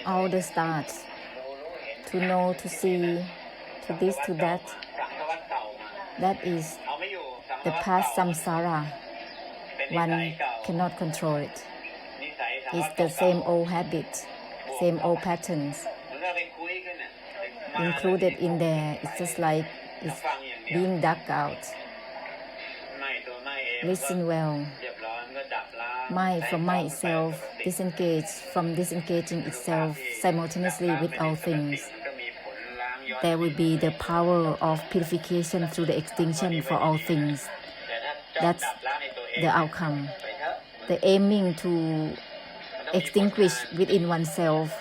all the stars, to know, to see, to this, to that. That is the past samsara. One cannot control it. It's the same old habits, same old patterns included in there. It's just like it's being dug out. Listen well. Mind from mind itself, disengage from disengaging itself simultaneously with all things. There will be the power of purification through the extinction for all things. That's the outcome. The aiming to extinguish within oneself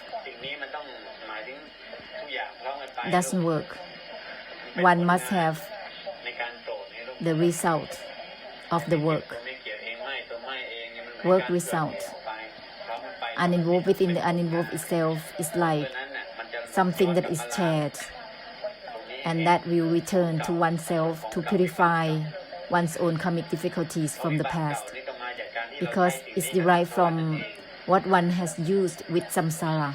doesn't work. One must have the result of the work result. Uninvolved within the uninvolved itself is like something that is shared, and that will return to oneself to purify one's own karmic difficulties from the past, because it's derived from what one has used with samsara.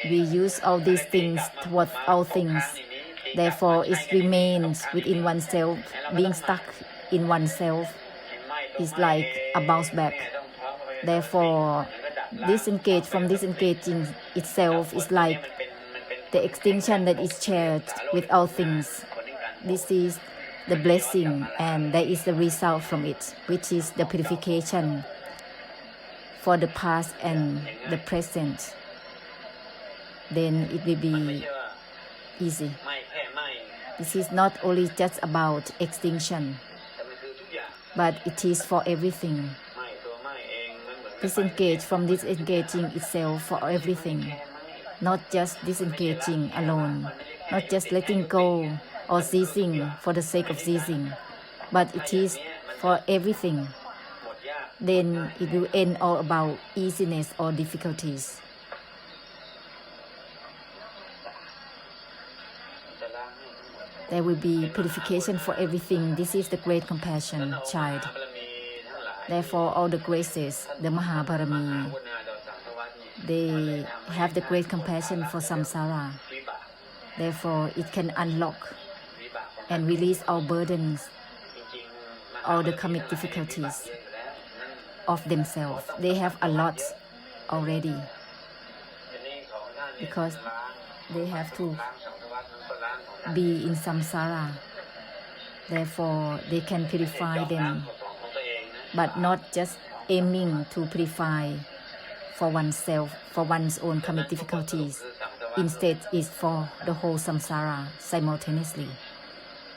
We use all these things towards all things. Therefore, it remains within oneself. Being stuck in oneself is like a bounce back. Therefore, disengage from disengaging itself is like the extinction that is shared with all things. This is the blessing, and there is the result from it, which is the purification for the past and the present. Then it will be easy. This is not only just about extinction, but it is for everything. Disengage from disengaging itself for everything, not just disengaging alone, not just letting go or ceasing for the sake of ceasing, but it is for everything. Then it will end all about easiness or difficulties. There will be purification for everything. This is the great compassion, child. Therefore, all the graces, the Mahabharami, they have the great compassion for samsara. Therefore, it can unlock and release our burdens, all the karmic difficulties of themselves. They have a lot already, because they have to be in samsara. Therefore, they can purify them, but not just aiming to purify for oneself, for one's own karmic difficulties. Instead, it's for the whole samsara simultaneously.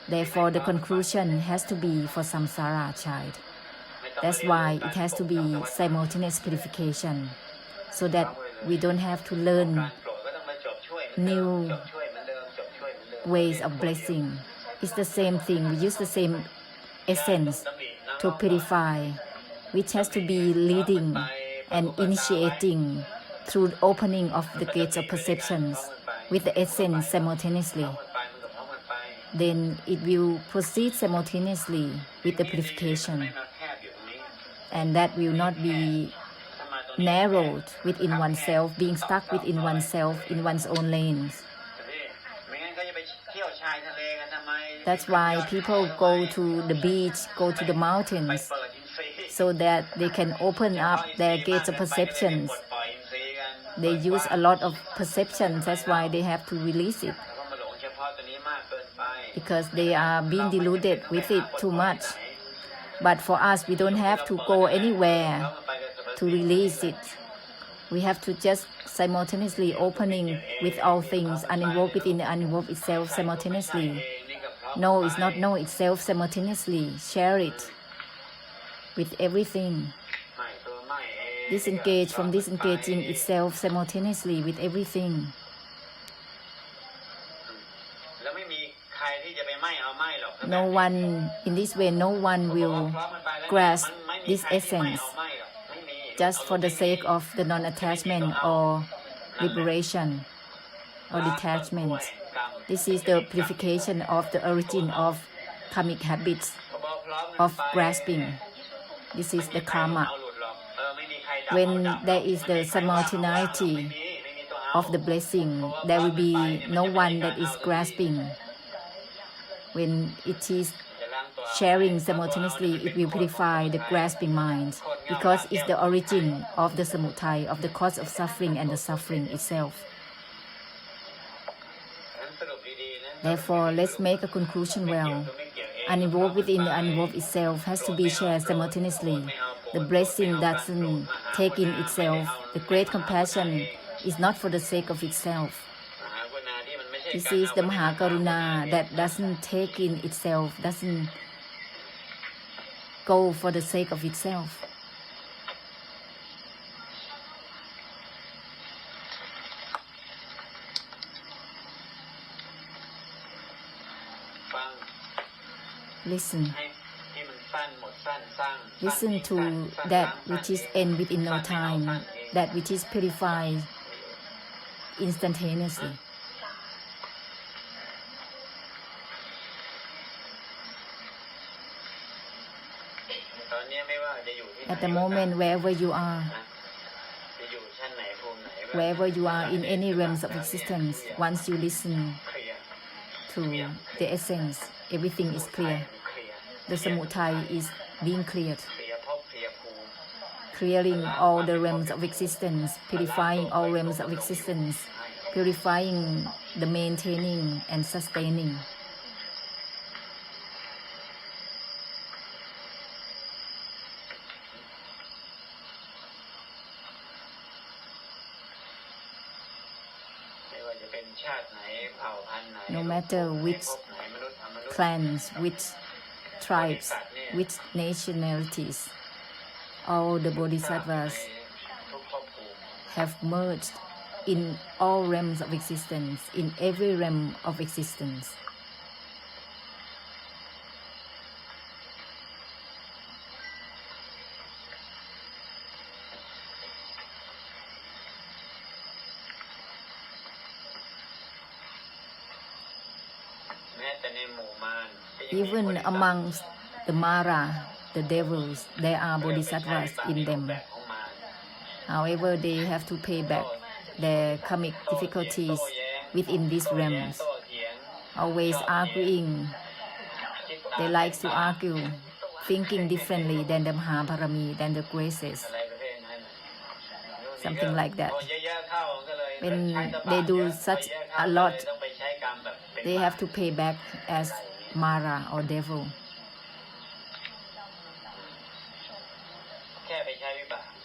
Therefore, the conclusion has to be for samsara, child. That's why it has to be simultaneous purification, so that we don't have to learn new ways of blessing. It's the same thing. We use the same essence to purify, which has to be leading and initiating through opening of the gates of perceptions with the essence simultaneously. Then it will proceed simultaneously with the purification, and that will not be narrowed within oneself, being stuck within oneself in one's own lanes. That's why people go to the beach, go to the mountains, so that they can open up their gates of perceptions. They use a lot of perceptions, that's why they have to release it, because they are being deluded with it too much. But for us, we don't have to go anywhere to release it. We have to just simultaneously opening with all things, uninvolved within the uninvolved itself simultaneously. Know is not know itself simultaneously. Share it with everything. Disengage from disengaging itself simultaneously with everything. No one, in this way, no one will grasp this essence just for the sake of the non-attachment or liberation or detachment. This is the purification of the origin of karmic habits of grasping. This is the karma. When there is the simultaneity of the blessing, there will be no one that is grasping. When it is sharing simultaneously, it will purify the grasping mind, because it's the origin of the samudaya, of the cause of suffering and the suffering itself. Therefore, let's make a conclusion well. Uninvolved within the uninvolved itself has to be shared simultaneously. The blessing doesn't take in itself. The great compassion is not for the sake of itself. This is the Mahakaruna that doesn't take in itself, doesn't go for the sake of itself. Listen. Listen to that which is end within no time, that which is purified instantaneously. At the moment, wherever you are in any realms of existence, once you listen to the essence, everything is clear. The samudaya is being cleared, clearing all the realms of existence, purifying all realms of existence, purifying the maintaining and sustaining. No matter which clans, which tribes, which nationalities, all the bodhisattvas have merged in all realms of existence, in every realm of existence. Even amongst the Mara, the devils, there are bodhisattvas in them. However, they have to pay back their karmic difficulties within these realms. Always arguing. They like to argue, thinking differently than the Mahaparami, than the graces. Something like that. When they do such a lot, they have to pay back as Mara or devil.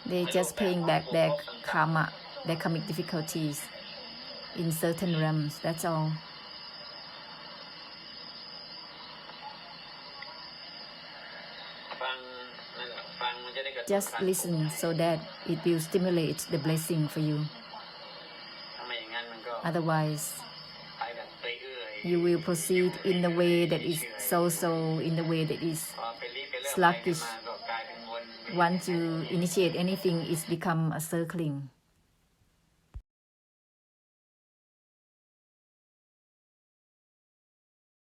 They just paying back their karma, their karmic difficulties in certain realms. That's all. Just listen so that it will stimulate the blessing for you. Otherwise, you will proceed in the way that is so-so, in the way that is sluggish. Once you initiate anything, it's become a circling.